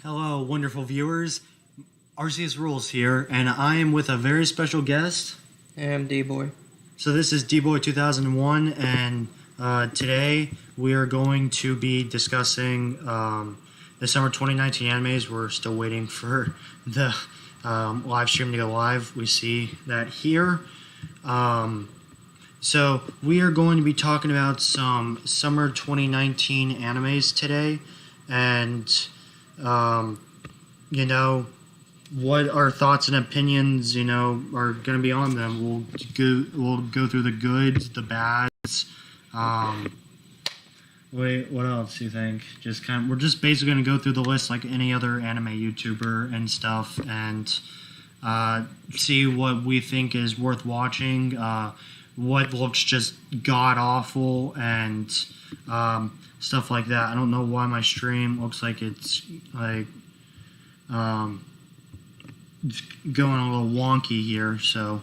Hello, wonderful viewers. Arceus Rules here, and I am with a very special guest. Hey, I'm Dboi. So this is Dboi2001, and today we are going to be discussing the summer 2019 animes. We're still waiting for the live stream to go live. We see that here. So we are going to be talking about some summer 2019 animes today, and what our thoughts and opinions, are going to be on them. We'll go through the goods, the bads. Wait, what else do you think? We're just basically going to go through the list like any other anime YouTuber and stuff, and see what we think is worth watching, what looks just god awful, and stuff like that. I don't know why my stream looks like it's like it's going a little wonky here, so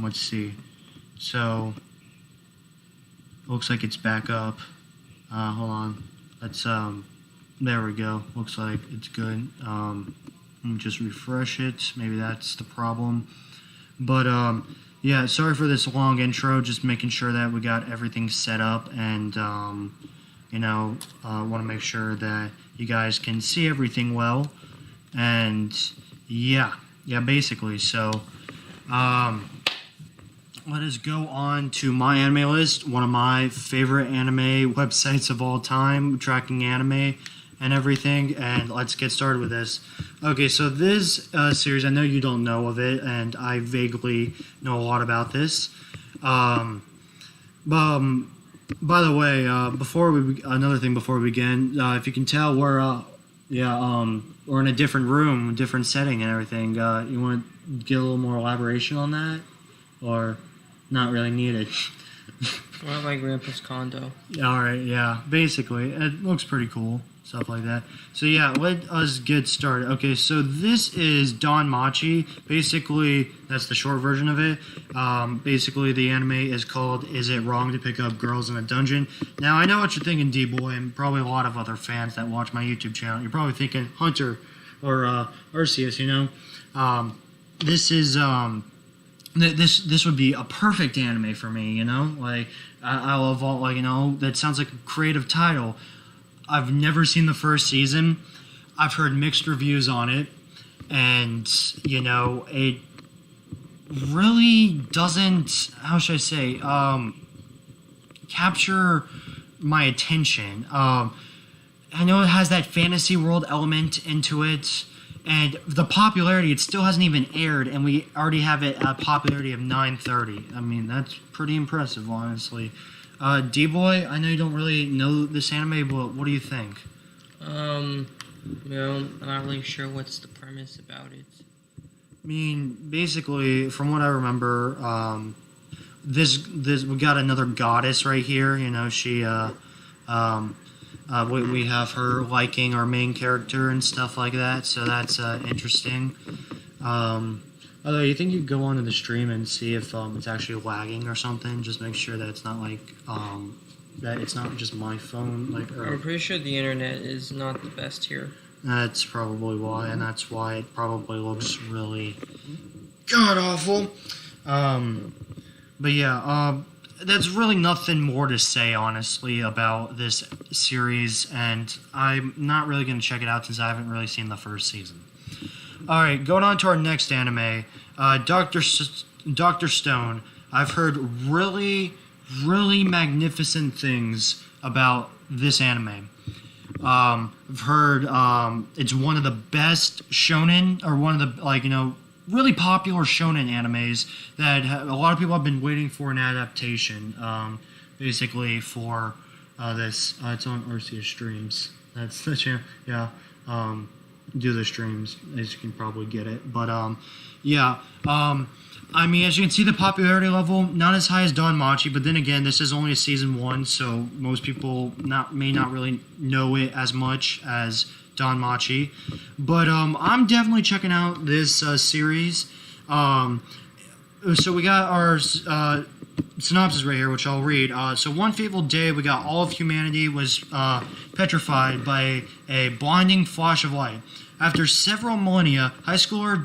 let's see. So looks like it's back up. Hold on. Let's there we go. Looks like it's good. Let me just refresh it. Maybe that's the problem. But yeah, sorry for this long intro, just making sure that we got everything set up, and want to make sure that you guys can see everything well, and yeah, basically. So let us go on to my anime list, one of my favorite anime websites of all time, tracking anime and everything, and let's get started with this. Okay, so this series, I know you don't know of it, and I vaguely know a lot about this. By the way, another thing before we begin, if you can tell, we're in a different room, different setting and everything. You want to get a little more elaboration on that, or not really needed? We're at my grandpa's condo. All right, yeah, basically, it looks pretty cool, stuff like that. So yeah, let us get started. Okay, so this is Dawnmachi. Basically, that's the short version of it. Basically, the anime is called "Is It Wrong to Pick Up Girls in a Dungeon?" Now, I know what you're thinking, D-Boy, and probably a lot of other fans that watch my YouTube channel. You're probably thinking Hunter or Arceus. This is this would be a perfect anime for me. Like I love all that sounds like a creative title. I've never seen the first season. I've heard mixed reviews on it, and it really doesn't, how should I say, capture my attention. I know it has that fantasy world element into it, and the popularity, it still hasn't even aired, and we already have it at a popularity of 930. I mean, that's pretty impressive, honestly. D-Boy, I know you don't really know this anime, but what do you think? I'm not really sure what's the premise about it. I mean, basically, from what I remember, this we got another goddess right here. She we have her liking our main character and stuff like that, so that's interesting. Although, you think you could go onto the stream and see if it's actually lagging or something? Just make sure that it's not like that it's not just my phone. I'm pretty sure the internet is not the best here. That's probably why, and that's why it probably looks really god awful. But yeah, that's really nothing more to say, honestly, about this series, and I'm not really going to check it out since I haven't really seen the first season. Alright, going on to our next anime, Dr. Stone. I've heard really, really magnificent things about this anime. I've heard it's one of the best shonen, or one of the, really popular shonen animes that a lot of people have been waiting for an adaptation, basically for this. It's on Arceus streams. That's the channel. Yeah. Do the streams, as you can probably get it. But yeah, I mean, as you can see, the popularity level not as high as Dawnmachi, but then again, this is only a season 1, so most people may not really know it as much as Dawnmachi. But I'm definitely checking out this series. So we got our synopsis right here, which I'll read. So one fateful day, we got all of humanity was petrified by a blinding flash of light. After several millennia, high schooler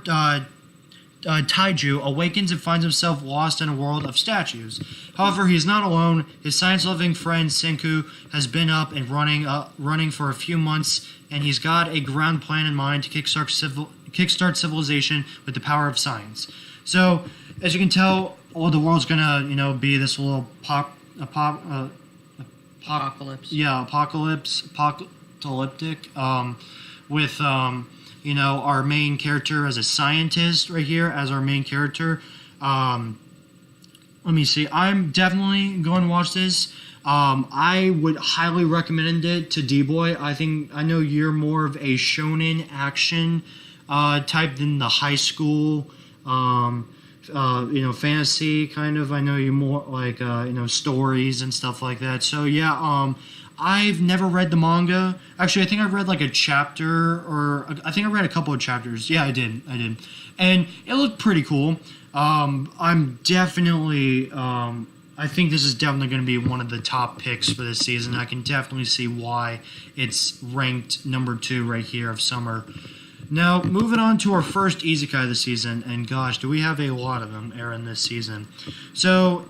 Taiju awakens and finds himself lost in a world of statues. However, he is not alone. His science-loving friend Senku has been up and running for a few months, and he's got a grand plan in mind to kickstart civilization with the power of science. So, as you can tell, the world's gonna, be this little Apocalypse. Yeah, apocalyptic. With our main character as a scientist right here as our main character. Let me see. I'm definitely going to watch this. I would highly recommend it to D-Boy. I know you're more of a shonen action type than the high school, fantasy kind of. I know you more like, stories and stuff like that. So yeah, I've never read the manga. Actually, I think I read like a chapter, or I think I read a couple of chapters. Yeah, I did. And it looked pretty cool. I'm definitely, I think this is definitely going to be one of the top picks for this season. I can definitely see why it's ranked number 2 right here of summer. Now, moving on to our first isekai of the season, and gosh, do we have a lot of them airing this season. So,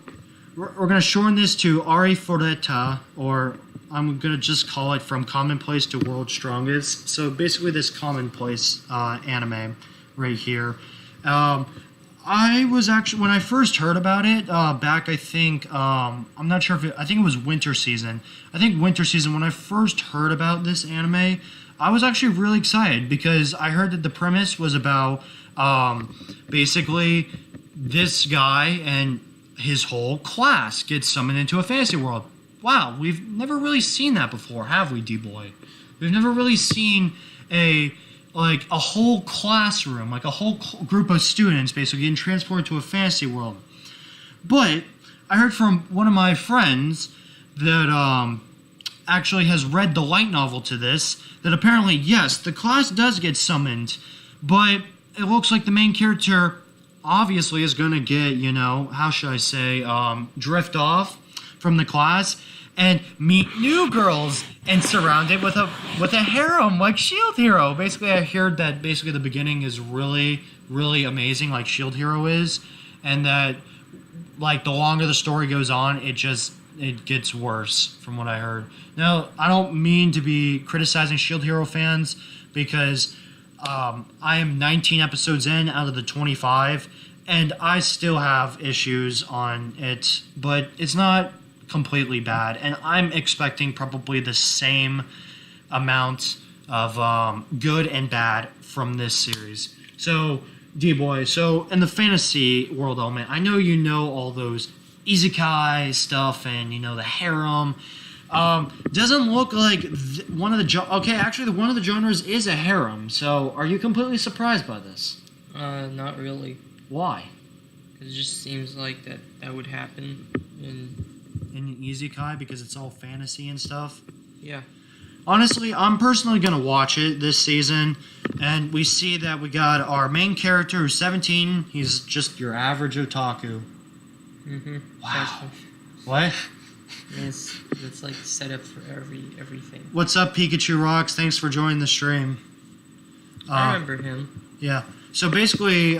we're going to shorten this to Ari Foreta, or I'm going to just call it From Commonplace to World's Strongest. So basically this commonplace anime right here. I was actually, when I first heard about it back, I think, I'm not sure I think it was winter season. When I first heard about this anime, I was actually really excited because I heard that the premise was about basically this guy and his whole class gets summoned into a fantasy world. Wow, we've never really seen that before, have we, D-Boy? We've never really seen a whole classroom, like a whole group of students basically getting transported to a fantasy world. But I heard from one of my friends that actually has read the light novel to this, that apparently, yes, the class does get summoned, but it looks like the main character obviously is going to get, how should I say, drift off from the class and meet new girls and surrounded with a harem like Shield Hero. Basically, I heard that basically the beginning is really, really amazing, like Shield Hero is, and that like the longer the story goes on, it gets worse from what I heard. Now, I don't mean to be criticizing Shield Hero fans because I am 19 episodes in out of the 25, and I still have issues on it, but it's not completely bad, and I'm expecting probably the same amount of good and bad from this series. So, D-Boy, in the fantasy world element, I know you know all those isekai stuff and, the harem. Doesn't look like one of the genres is a harem, so are you completely surprised by this? Not really. Why? It just seems like that would happen in isekai because it's all fantasy and stuff. Yeah. Honestly, I'm personally going to watch it this season, and we see that we got our main character who's 17. He's just your average otaku. Mm-hmm. Wow. What? It's like set up for everything. What's up, Pikachu Rocks? Thanks for joining the stream. I remember him. Yeah. So basically,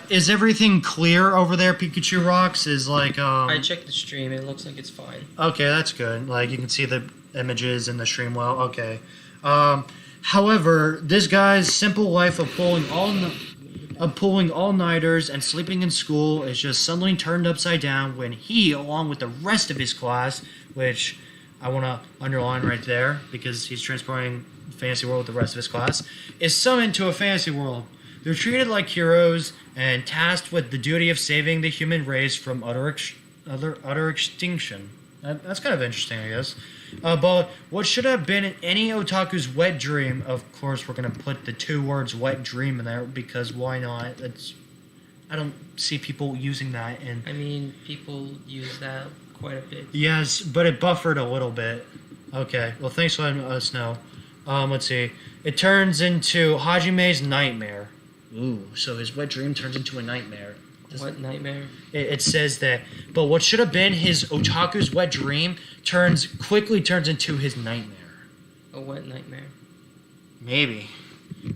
is everything clear over there, Pikachu Rocks? Is like I checked the stream. It looks like it's fine. Okay, that's good. Like you can see the images in the stream well. Okay. However, this guy's simple life of pulling all-nighters and sleeping in school is just suddenly turned upside down when he, along with the rest of his class, which I want to underline right there because he's transporting fantasy world with the rest of his class, is summoned to a fantasy world. They're treated like heroes and tasked with the duty of saving the human race from utter extinction. That's kind of interesting, I guess. But what should have been any otaku's wet dream, of course we're going to put the 2 words wet dream in there because why not? I don't see people using that. I mean, people use that quite a bit. Yes, but it buffered a little bit. Okay, well thanks for letting us know. Let's see. It turns into Hajime's nightmare. Ooh, so his wet dream turns into a nightmare. What nightmare? It says that, but what should have been his otaku's wet dream quickly turns into his nightmare. A wet nightmare. Maybe.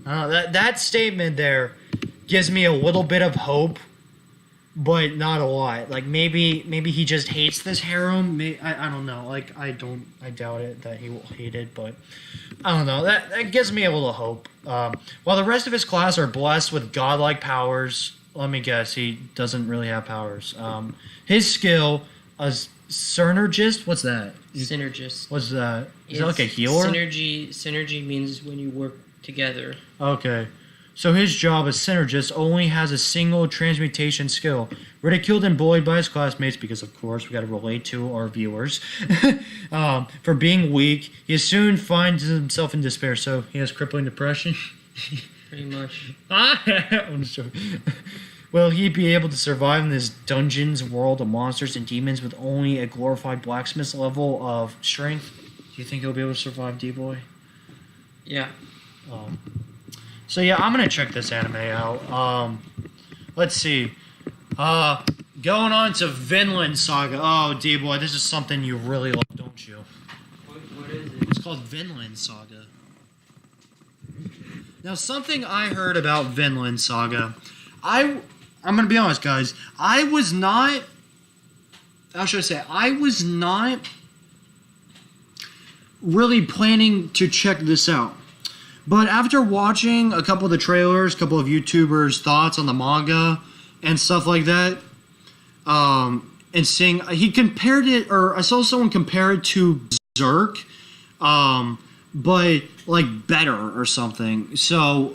That statement there gives me a little bit of hope, but not a lot. Like maybe he just hates this harem. I don't know. Like I doubt it that he will hate it, but I don't know. That gives me a little hope. While the rest of his class are blessed with godlike powers, let me guess, he doesn't really have powers. His skill, synergist. What's that? Synergist. What's that? Is that like a healer? Synergy means when you work together. Okay. So his job as synergist only has a single transmutation skill. Ridiculed and bullied by his classmates because, of course, we got to relate to our viewers. For being weak, he soon finds himself in despair. So he has crippling depression. Pretty much. Will he be able to survive in this dungeon's world of monsters and demons with only a glorified blacksmith's level of strength? Do you think he'll be able to survive, D-Boy? Yeah. So yeah, I'm gonna check this anime out. Let's see. Going on to Vinland Saga. Oh, D-Boy, this is something you really love, don't you? What is it? It's called Vinland Saga. Now, something I heard about Vinland Saga, I'm gonna be honest, guys. I was not really planning to check this out. But after watching a couple of the trailers, a couple of YouTubers' thoughts on the manga and stuff like that, and seeing he compared it, or I saw someone compare it to Berserk, but like better or something. So